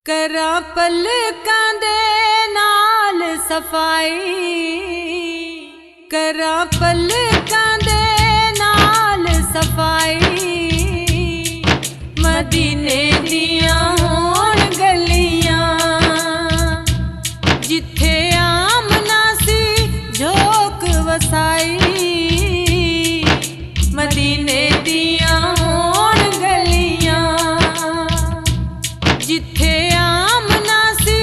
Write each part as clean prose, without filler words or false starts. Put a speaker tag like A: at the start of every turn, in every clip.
A: करा पलकां दे नाल सफाई, करा पलकां दे नाल सफाई। मदीने दियां होण गलियां जिथे आमना सी झोक वसाई। मदीने दियां होण गलियां जिथे आमना सी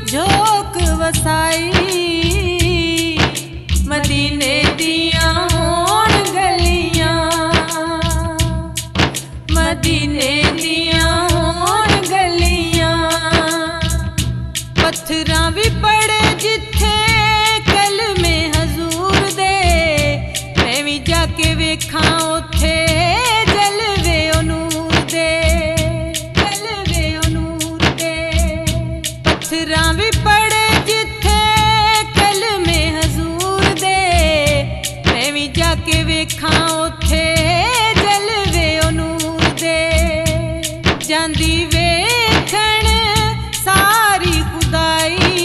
A: झोक वसाई। मदीने दियां होण गलियां, मदीने दियां होण गलियां। पत्थरां भी पड़े जिथे कलमे हजूर दे, मैं भी जाके वेखां उथे जलवे ओ नूर दे, जलवे ओ नूर दे। पत्थरां भी पड़े जिथे कलमे हजूर दे, मैं भी जाके वेखां उथे जलवे ओ नूर दे। जांदी वेखण सारी खुदाई,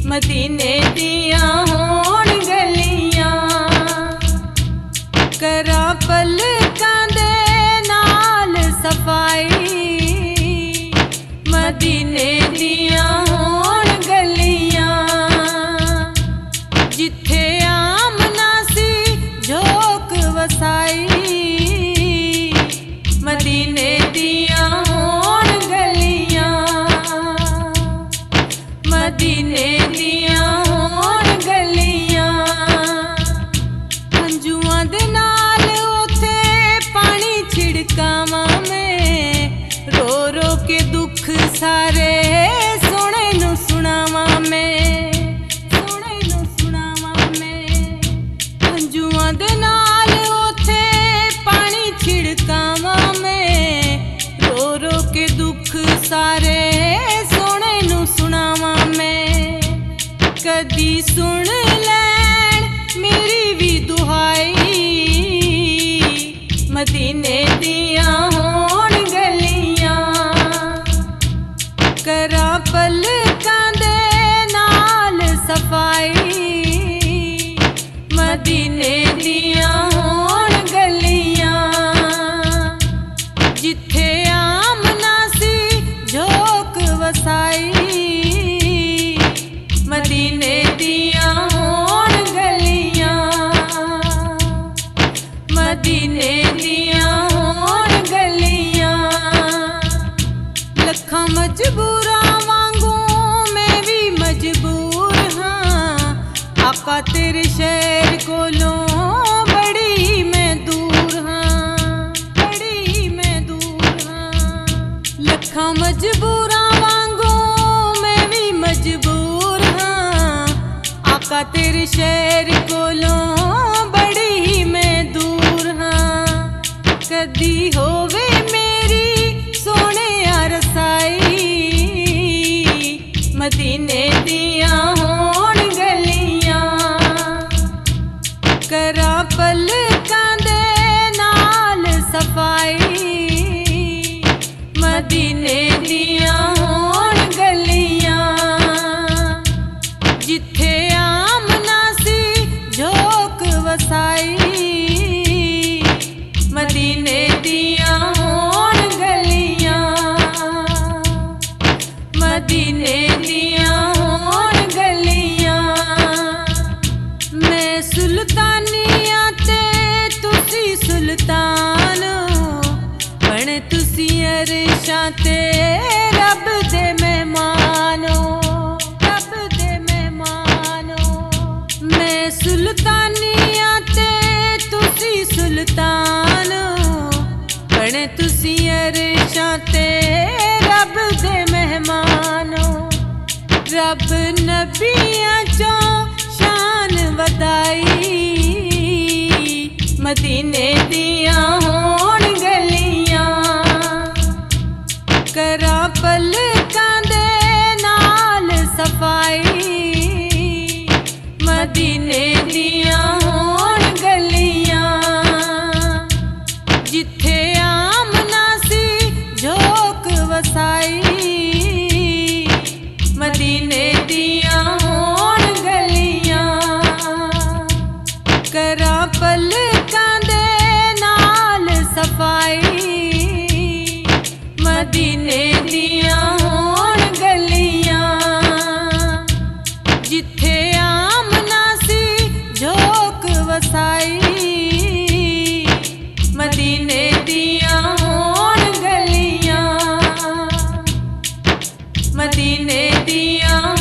A: मदीने दियां होण गलियां। करा पलकां दे नाल सफाई, मदीने दियां होण गलियां जिथे आमना सी झोक वसाई। मदीने दियां होण गलियां, मदीने दियां होण गलियां। हंजुआं दे नाल उथे पानी छिड़कावां मैं, रो रो के दुख सारे सोहणे नूं सुणावां मैं, सोहणे नूं सुणावां मैं। हंजुआं दे नाल उथे पानी छिड़कावां मैं, रो रो के दुख सारे सोहणे नूं सुणावां मैं। कदी सुन लैण मेरी भी दुहाई, मदीने दियां होण गलियां। करा पलकां दे नाल सफाई, मदीने दियां होण गलियां जिथे आमना सी झोक वसाई। मदीने दियां होण गलियां, मदीने दियां होण गलियां। लखां मजबूरां वांगू मैं भी मजबूर हां, आका तेरे शहर कोलों बड़ी मैं दूर हां, बड़ी मैं दूर हां। लखां मजबूरां वांगू मैं भी मजबूर हां, आका तेरे शहर कोलों बड़ी मैं दूर हां। कदी होवे मेरी सोहणे रसाई, मदीने दियां होण गलियां। करा पलकां दे नाल सफाई, मदीने दियां होण गलियां जिथे आमना सी झोक वसाई। मदीने दियां होण गलियां, मदीने दियां होण गलियां। मैं सुल्तानिया ते तुसी सुल्तान, बने तुसी अरशां ते रब दे मेहमानो, रब दे मेहमानो। मैं सुल्तानिया ते तुसी सुल्तान, बने तुसी अरशां ते रब दे मेहमानो। रब नबियां चों शान वधाई, मदीने दियां होण गलियां। करा पलकां दे नाल सफाई, मदीने दियां होण गलियां जिथे आमना सी झोक वसाई। मदीने दियां